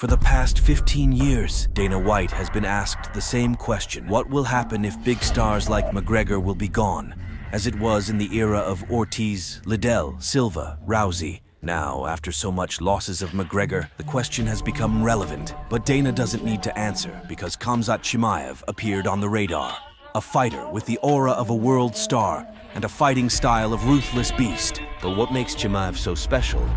For the past 15 years, Dana White has been asked the same question. What will happen if big stars like McGregor will be gone, as it was in the era of Ortiz, Liddell, Silva, Rousey? Now, after so much losses of McGregor, the question has become relevant. But Dana doesn't need to answer because Khamzat Chimaev appeared on the radar. A fighter with the aura of a world star and a fighting style of ruthless beast. But what makes Chimaev so special?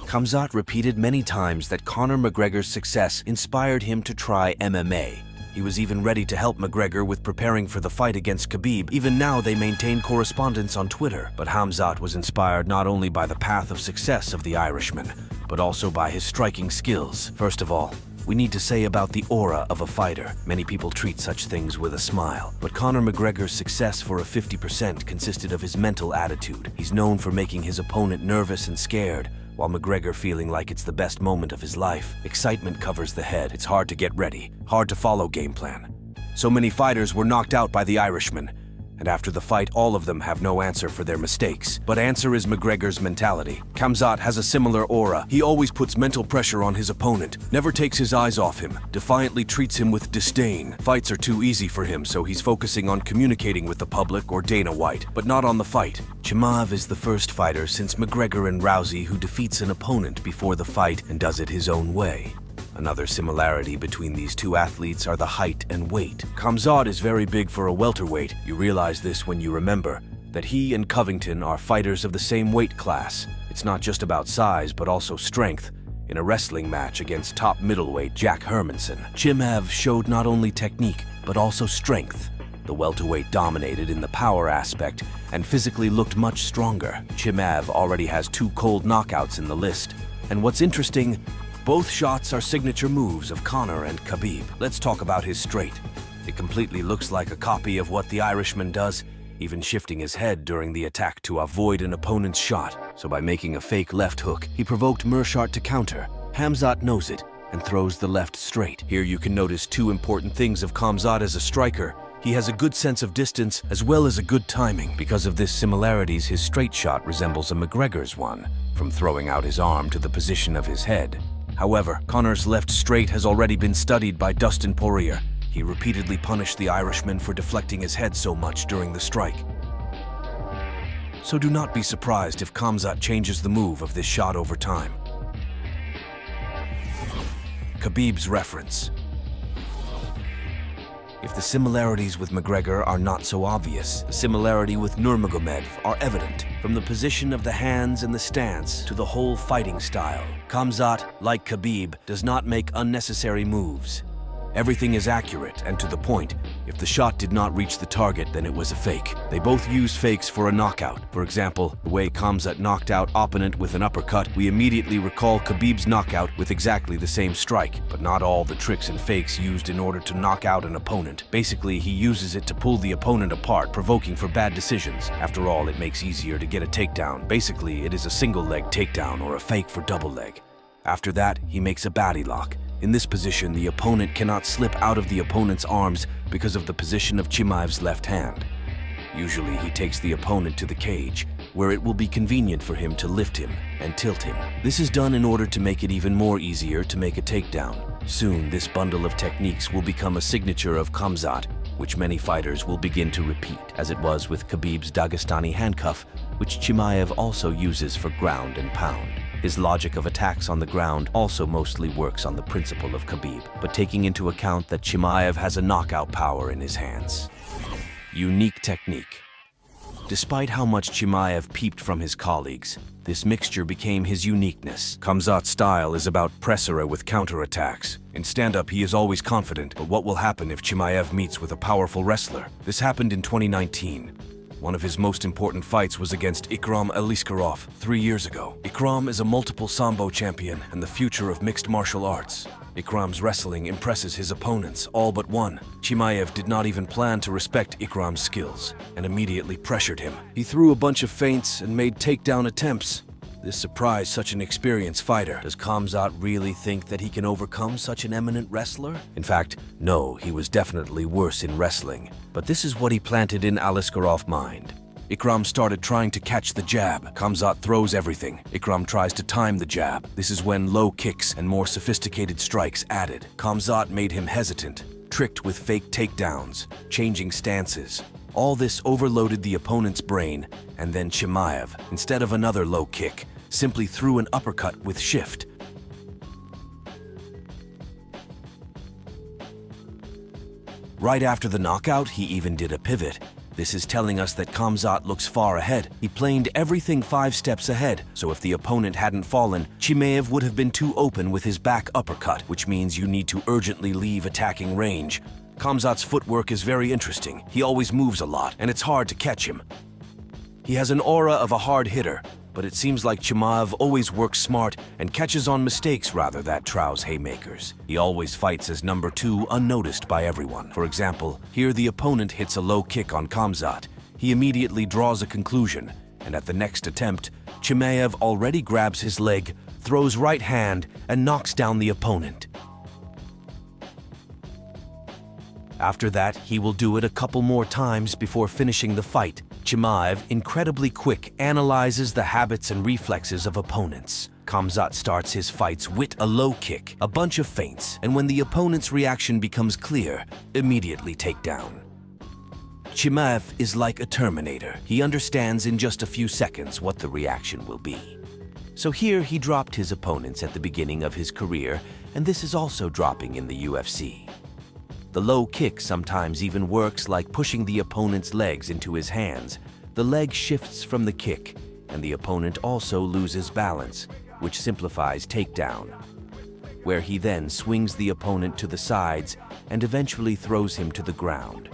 Khamzat repeated many times that Conor McGregor's success inspired him to try MMA. He was even ready to help McGregor with preparing for the fight against Khabib. Even now, they maintain correspondence on Twitter. But Khamzat was inspired not only by the path of success of the Irishman, but also by his striking skills. First of all, we need to say about the aura of a fighter. Many people treat such things with a smile. But Conor McGregor's success for a 50% consisted of his mental attitude. He's known for making his opponent nervous and scared, while McGregor feeling like it's the best moment of his life. Excitement covers the head. It's hard to get ready, hard to follow game plan. So many fighters were knocked out by the Irishman, and after the fight, all of them have no answer for their mistakes. But answer is McGregor's mentality. Khamzat has a similar aura. He always puts mental pressure on his opponent, never takes his eyes off him, defiantly treats him with disdain. Fights are too easy for him, so he's focusing on communicating with the public or Dana White, but not on the fight. Chimaev is the first fighter since McGregor and Rousey who defeats an opponent before the fight and does it his own way. Another similarity between these two athletes are the height and weight. Khamzat is very big for a welterweight. You realize this when you remember that he and Covington are fighters of the same weight class. It's not just about size, but also strength. In a wrestling match against top middleweight Jack Hermanson, Chimaev showed not only technique, but also strength. The welterweight dominated in the power aspect and physically looked much stronger. Chimaev already has 2 cold knockouts in the list. And what's interesting, both shots are signature moves of Conor and Khabib. Let's talk about his straight. It completely looks like a copy of what the Irishman does, even shifting his head during the attack to avoid an opponent's shot. So by making a fake left hook, he provoked Meerschaert to counter. Khamzat knows it and throws the left straight. Here you can notice 2 important things of Khamzat as a striker. He has a good sense of distance as well as a good timing. Because of this similarities, his straight shot resembles a McGregor's one, from throwing out his arm to the position of his head. However, Conor's left straight has already been studied by Dustin Poirier. He repeatedly punished the Irishman for deflecting his head so much during the strike. So do not be surprised if Khamzat changes the move of this shot over time. Khabib's reference. If the similarities with McGregor are not so obvious, the similarity with Nurmagomedov are evident. From the position of the hands and the stance to the whole fighting style, Khamzat, like Khabib, does not make unnecessary moves. Everything is accurate and to the point. If the shot did not reach the target, then it was a fake. They both use fakes for a knockout. For example, the way Khamzat knocked out opponent with an uppercut, we immediately recall Khabib's knockout with exactly the same strike. But not all the tricks and fakes used in order to knock out an opponent. Basically, he uses it to pull the opponent apart, provoking for bad decisions. After all, it makes easier to get a takedown. Basically, it is a single leg takedown or a fake for double leg. After that, he makes a baddie lock. In this position, the opponent cannot slip out of the opponent's arms because of the position of Chimaev's left hand. Usually, he takes the opponent to the cage, where it will be convenient for him to lift him and tilt him. This is done in order to make it even more easier to make a takedown. Soon, this bundle of techniques will become a signature of Khamzat, which many fighters will begin to repeat, as it was with Khabib's Dagestani handcuff, which Chimaev also uses for ground and pound. His logic of attacks on the ground also mostly works on the principle of Khabib, but taking into account that Chimaev has a knockout power in his hands. Unique technique. Despite how much Chimaev peeped from his colleagues, this mixture became his uniqueness. Khamzat's style is about pressure with counterattacks. In stand-up, he is always confident, but what will happen if Chimaev meets with a powerful wrestler? This happened in 2019. One of his most important fights was against Ikram Aliskerov 3 years ago. Ikram is a multiple Sambo champion and the future of mixed martial arts. Ikram's wrestling impresses his opponents, all but one. Chimaev did not even plan to respect Ikram's skills and immediately pressured him. He threw a bunch of feints and made takedown attempts. This surprised such an experienced fighter. Does Khamzat really think that he can overcome such an eminent wrestler? In fact, no, he was definitely worse in wrestling. But this is what he planted in Aliskerov's mind. Ikram started trying to catch the jab. Khamzat throws everything. Ikram tries to time the jab. This is when low kicks and more sophisticated strikes added. Khamzat made him hesitant, tricked with fake takedowns, changing stances. All this overloaded the opponent's brain, and then Chimaev, instead of another low kick, simply threw an uppercut with shift. Right after the knockout, he even did a pivot. This is telling us that Khamzat looks far ahead. He planned everything 5 steps ahead, so if the opponent hadn't fallen, Chimaev would have been too open with his back uppercut, which means you need to urgently leave attacking range. Khamzat's footwork is very interesting. He always moves a lot, and it's hard to catch him. He has an aura of a hard hitter, but it seems like Chimaev always works smart and catches on mistakes rather than trows haymakers. He always fights as number 2 unnoticed by everyone. For example, here the opponent hits a low kick on Khamzat. He immediately draws a conclusion, and at the next attempt, Chimaev already grabs his leg, throws right hand, and knocks down the opponent. After that, he will do it a couple more times before finishing the fight. Chimaev, incredibly quick, analyzes the habits and reflexes of opponents. Khamzat starts his fights with a low kick, a bunch of feints, and when the opponent's reaction becomes clear, immediately take down. Chimaev is like a Terminator. He understands in just a few seconds what the reaction will be. So here he dropped his opponents at the beginning of his career, and this is also dropping in the UFC. The low kick sometimes even works like pushing the opponent's legs into his hands. The leg shifts from the kick, and the opponent also loses balance, which simplifies takedown, where he then swings the opponent to the sides and eventually throws him to the ground.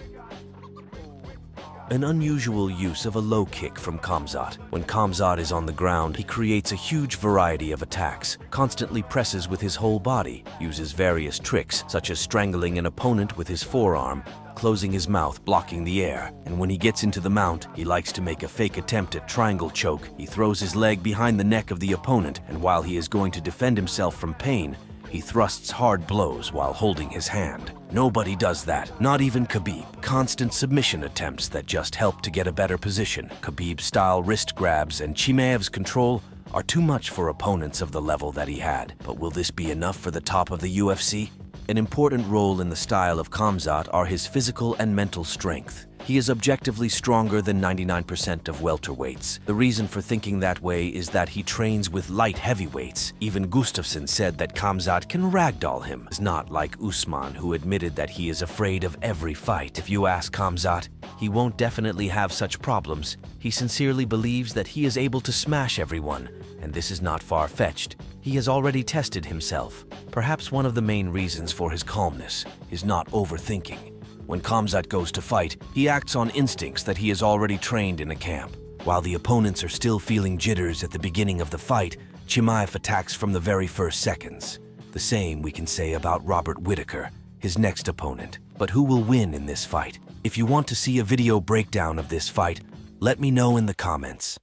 An unusual use of a low kick from Khamzat. When Khamzat is on the ground, he creates a huge variety of attacks, constantly presses with his whole body, uses various tricks, such as strangling an opponent with his forearm, closing his mouth, blocking the air. And when he gets into the mount, he likes to make a fake attempt at triangle choke. He throws his leg behind the neck of the opponent, and while he is going to defend himself from pain, he thrusts hard blows while holding his hand. Nobody does that, not even Khabib. Constant submission attempts that just help to get a better position. Khabib-style wrist grabs and Chimaev's control are too much for opponents of the level that he had. But will this be enough for the top of the UFC? An important role in the style of Khamzat are his physical and mental strength. He is objectively stronger than 99% of welterweights. The reason for thinking that way is that he trains with light heavyweights. Even Gustafsson said that Khamzat can ragdoll him. It's not like Usman, who admitted that he is afraid of every fight. If you ask Khamzat, he won't definitely have such problems. He sincerely believes that he is able to smash everyone, and this is not far-fetched. He has already tested himself. Perhaps one of the main reasons for his calmness is not overthinking. When Khamzat goes to fight, he acts on instincts that he has already trained in a camp. While the opponents are still feeling jitters at the beginning of the fight, Chimaev attacks from the very first seconds. The same we can say about Robert Whittaker, his next opponent. But who will win in this fight? If you want to see a video breakdown of this fight, let me know in the comments.